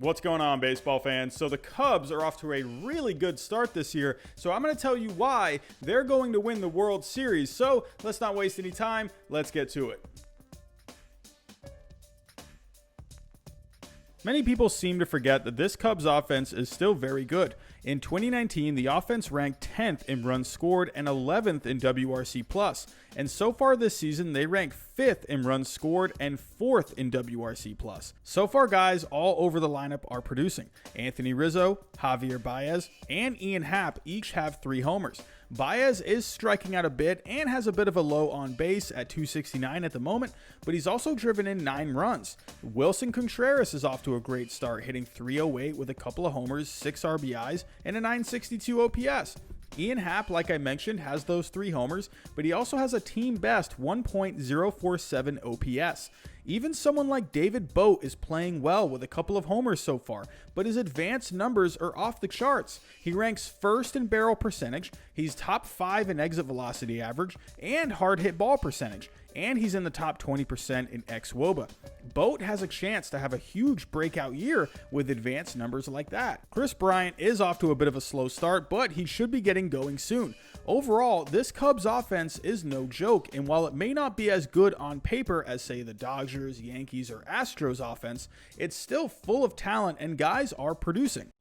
What's going on, baseball fans? So the Cubs are off to a really good start this year, so I'm going to tell you why they're going to win the World Series. So let's not waste any time. Let's get to it. Many people seem to forget that this Cubs offense is still very good. In 2019, the offense ranked 10th in runs scored and 11th in WRC+. And so far this season, they rank 5th in runs scored and 4th in WRC+. So far, guys all over the lineup are producing. Anthony Rizzo, Javier Baez, and Ian Happ each have 3 homers. Baez is striking out a bit and has a bit of a low on base at 269 at the moment, but he's also driven in 9 runs. Wilson Contreras is off to a great start, hitting .308 with a couple of homers, 6 RBIs, and a .962 OPS. Ian Happ, like I mentioned, has those 3 homers, but he also has a team best 1.047 OPS. Even someone like David Bote is playing well with a couple of homers so far, but his advanced numbers are off the charts. He ranks 1st in barrel percentage, he's top 5 in exit velocity average, and hard hit ball percentage, and he's in the top 20% in xWOBA. Bote has a chance to have a huge breakout year with advanced numbers like that. Chris Bryant is off to a bit of a slow start, but he should be getting going soon. Overall, this Cubs offense is no joke, and while it may not be as good on paper as, say, the Dodgers, Yankees, or Astros offense, it's still full of talent and guys are producing.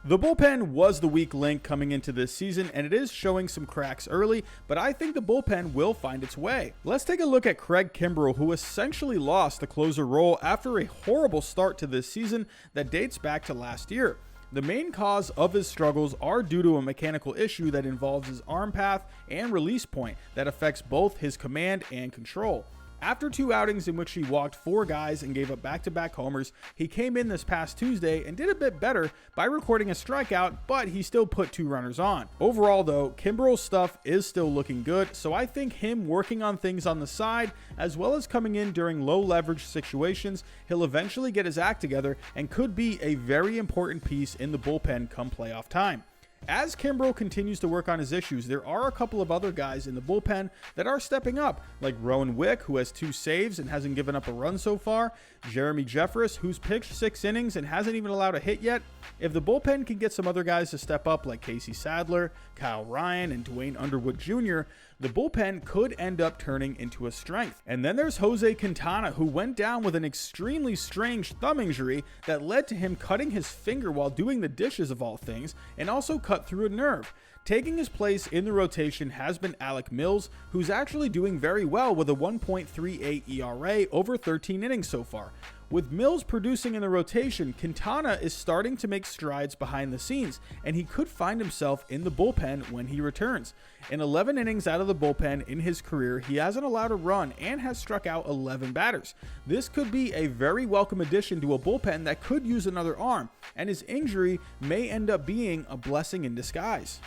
The bullpen was the weak link coming into this season, and it is showing some cracks early, but I think the bullpen will find its way. Let's take a look at Craig Kimbrel, who essentially lost the closer role after a horrible start to this season that dates back to last year. The main cause of his struggles are due to a mechanical issue that involves his arm path and release point that affects both his command and control. After 2 outings in which he walked 4 guys and gave up back-to-back homers, he came in this past Tuesday and did a bit better by recording a strikeout, but he still put 2 runners on. Overall though, Kimbrel's stuff is still looking good, so I think him working on things on the side, as well as coming in during low leverage situations, he'll eventually get his act together and could be a very important piece in the bullpen come playoff time. As Kimbrel continues to work on his issues, there are a couple of other guys in the bullpen that are stepping up, like Rowan Wick, who has 2 saves and hasn't given up a run so far, Jeremy Jeffress, who's pitched 6 innings and hasn't even allowed a hit yet. If the bullpen can get some other guys to step up like Casey Sadler, Kyle Ryan, and Dwayne Underwood Jr., the bullpen could end up turning into a strength. And then there's Jose Quintana, who went down with an extremely strange thumb injury that led to him cutting his finger while doing the dishes of all things, and also cut through a nerve. Taking his place in the rotation has been Alec Mills, who's actually doing very well with a 1.38 ERA over 13 innings so far. With Mills producing in the rotation, Quintana is starting to make strides behind the scenes, and he could find himself in the bullpen when he returns. In 11 innings out of the bullpen in his career, he hasn't allowed a run and has struck out 11 batters. This could be a very welcome addition to a bullpen that could use another arm, and his injury may end up being a blessing in disguise.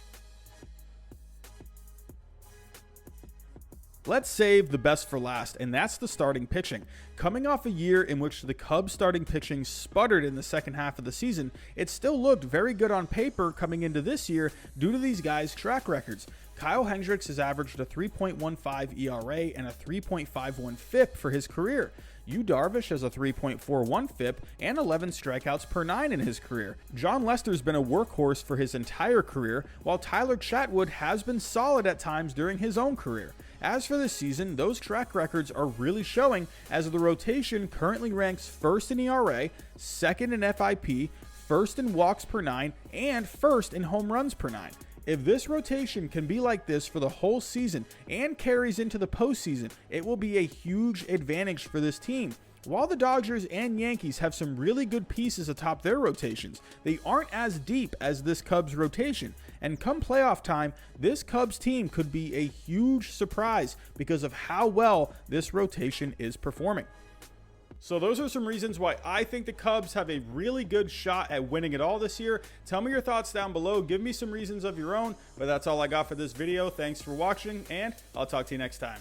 Let's save the best for last, and that's the starting pitching. Coming off a year in which the Cubs starting pitching sputtered in the second half of the season, it still looked very good on paper coming into this year due to these guys' track records. Kyle Hendricks has averaged a 3.15 ERA and a 3.51 FIP for his career. Yu Darvish has a 3.41 FIP and 11 strikeouts per 9 in his career. John Lester's been a workhorse for his entire career, while Tyler Chatwood has been solid at times during his own career. As for this season, those track records are really showing, as the rotation currently ranks 1st in ERA, 2nd in FIP, 1st in walks per 9, and 1st in home runs per 9. If this rotation can be like this for the whole season and carries into the postseason, it will be a huge advantage for this team. While the Dodgers and Yankees have some really good pieces atop their rotations, they aren't as deep as this Cubs rotation. And come playoff time, this Cubs team could be a huge surprise because of how well this rotation is performing. So those are some reasons why I think the Cubs have a really good shot at winning it all this year. Tell me your thoughts down below. Give me some reasons of your own. But that's all I got for this video. Thanks for watching, and I'll talk to you next time.